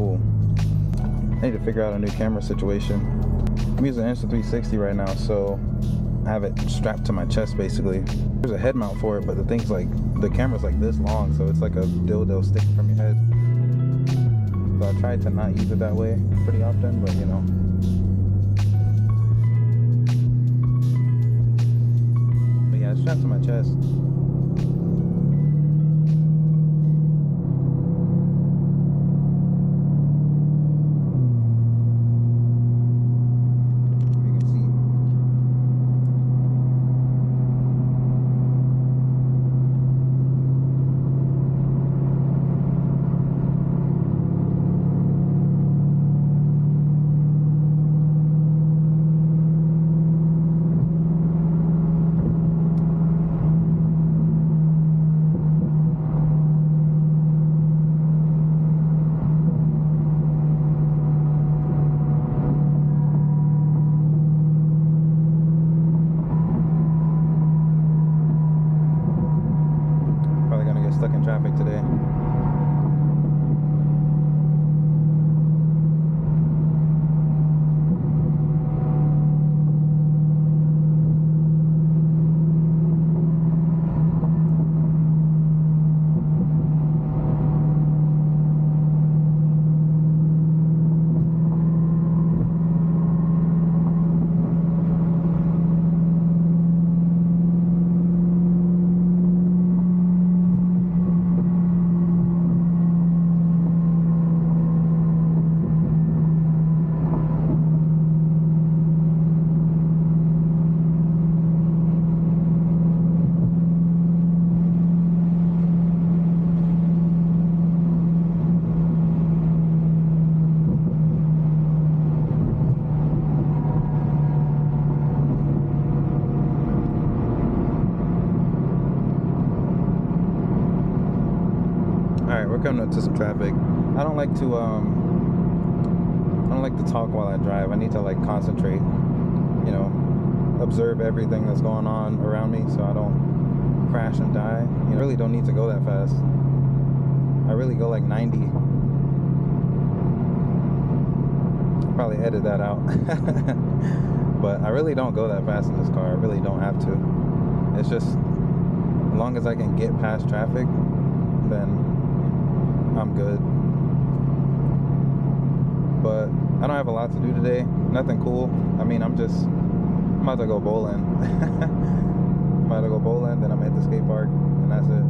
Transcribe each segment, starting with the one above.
cool. I need to figure out a new camera situation. I'm using Insta360 right now, so I have it strapped to my chest basically. There's a head mount for it, but the thing's like, the camera's like this long, so it's like a dildo sticking from your head. So I try to not use it that way pretty often, but you know. But yeah, it's strapped to my chest. Stuck in traffic today. Alright, we're coming up to some traffic. I don't like to talk while I drive. I need to like concentrate, you know, observe everything that's going on around me so I don't crash and die. You know, I really don't need to go that fast. I really go like 90. I'll probably edit that out. But I really don't go that fast in this car. I really don't have to. It's just, as long as I can get past traffic, then I'm good. But I don't have a lot to do today. Nothing cool. I mean, I'm about to go bowling. I'm about to go bowling, then I'm at the skate park, and that's it.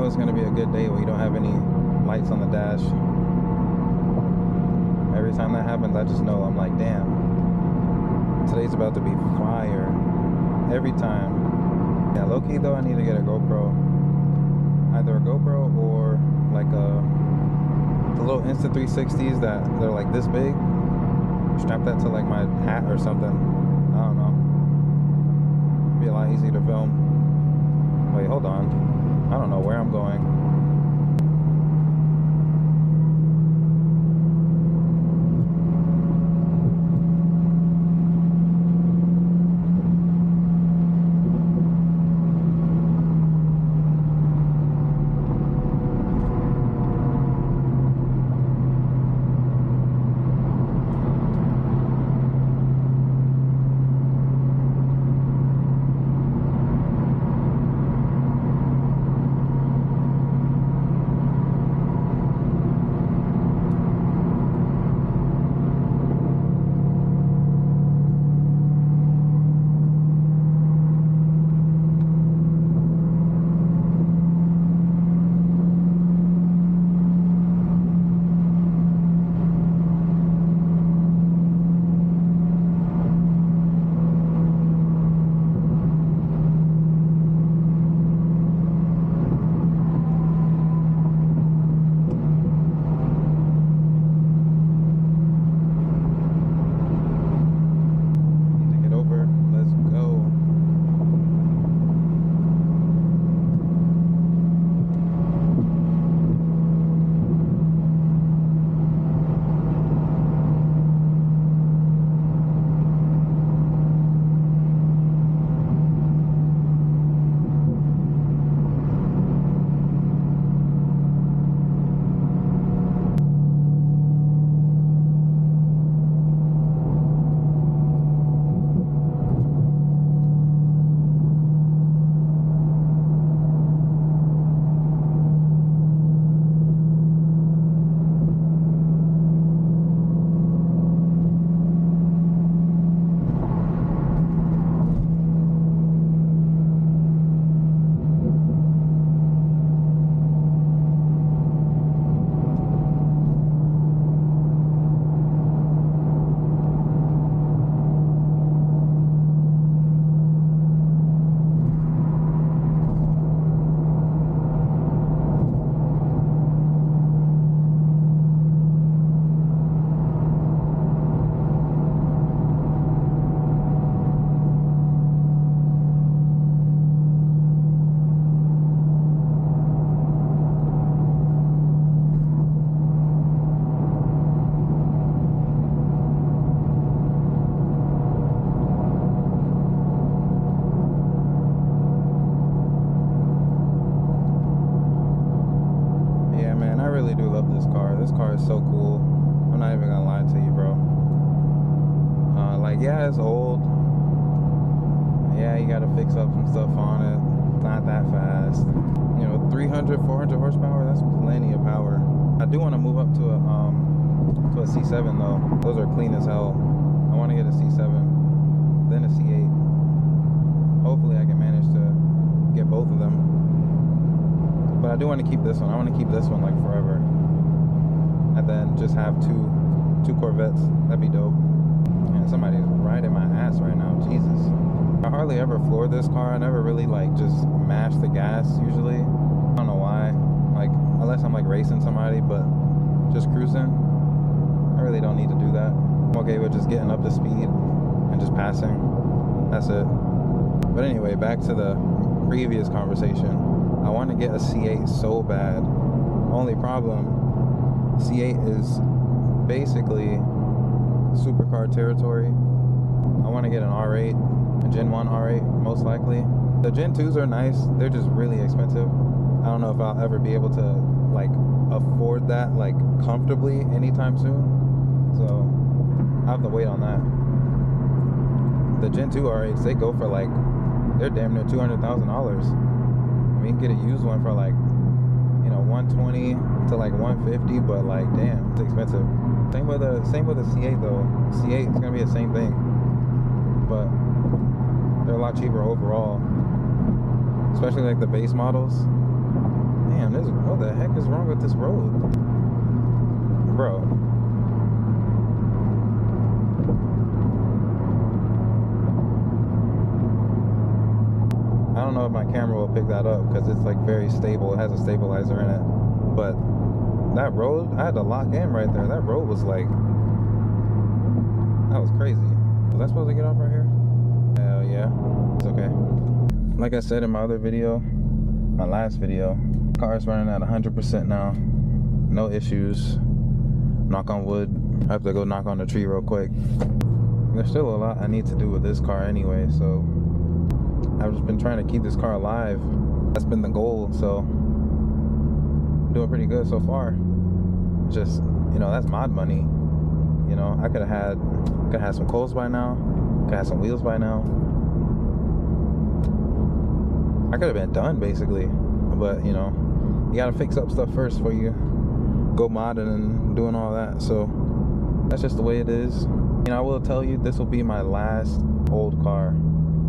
It's going to be a good day where you don't have any lights on the dash. Every time that happens, I just know, I'm like, damn, today's about to be fire. Every time. Yeah, low-key though, I need to get a GoPro. Either a GoPro or like the little Insta360s that they're like this big. Strap that to like my hat or something. I don't know. Be a lot easier to film. Wait, hold on. I don't know where I'm going. This car is so cool. I'm not even gonna lie to you, bro. Like, yeah, it's old. Yeah, you gotta fix up some stuff on it. It's not that fast. You know, 300, 400 horsepower, that's plenty of power. I do want to move up to a C7 though. Those are clean as hell. I want to get a C7, then a C8. Hopefully I can manage to get both of them. But I do want to keep this one. I want to keep this one like forever. And then just have two Corvettes. That'd be dope. And somebody's riding my ass right now. Jesus. I hardly ever floor this car. I never really like just mash the gas usually. I don't know why. Like, unless I'm like racing somebody, but just cruising, I really don't need to do that. I'm okay with just getting up to speed and just passing. That's it. But anyway, back to the previous conversation. I want to get a C8 so bad. Only problem, C8 is basically supercar territory. I want to get an R8, a Gen 1 R8 most likely. The Gen 2s are nice, they're just really expensive. I don't know if I'll ever be able to like afford that like comfortably anytime soon. So I have to wait on that. The Gen 2 R8s, they go for like, they're damn near $200,000. I mean, you can get a used one for like, you know, 120 to like 150, but like, damn, it's expensive. Same with a C8 though. C8 is gonna be the same thing, but they're a lot cheaper overall. Especially like the base models. Damn, what the heck is wrong with this road, bro? I don't know if my camera will pick that up because it's like very stable. It has a stabilizer in it. But that road, I had to lock in right there. That road was like, that was crazy. Was I supposed to get off right here? Hell yeah. It's okay. Like I said in my other video, my last video, car is running at 100% now. No issues. Knock on wood. I have to go knock on the tree real quick. There's still a lot I need to do with this car anyway, so I've just been trying to keep this car alive. That's been the goal, so I'm doing pretty good so far. Just, you know, that's mod money. You know, I could have had some coals by now, could have some wheels by now. I could have been done basically, but you know, you gotta fix up stuff first before you go modding and doing all that. So that's just the way it is. And I will tell you, this will be my last old car.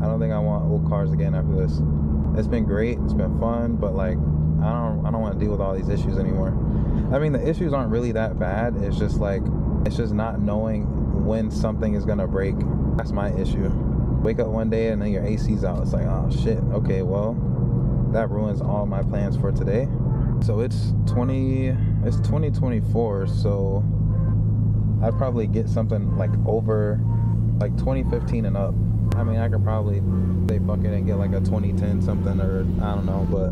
I don't think I want old cars again after this. It's been great, it's been fun, but like I don't want to deal with all these issues anymore. I mean, the issues aren't really that bad. It's just like, it's just not knowing when something is gonna break. That's my issue. Wake up one day and then your AC's out. It's like, oh shit, okay, well, that ruins all my plans for today. So it's 2024, so I'd probably get something like over like 2015 and up. I mean, I could probably say fuck it and get like a 2010 something, or I don't know, but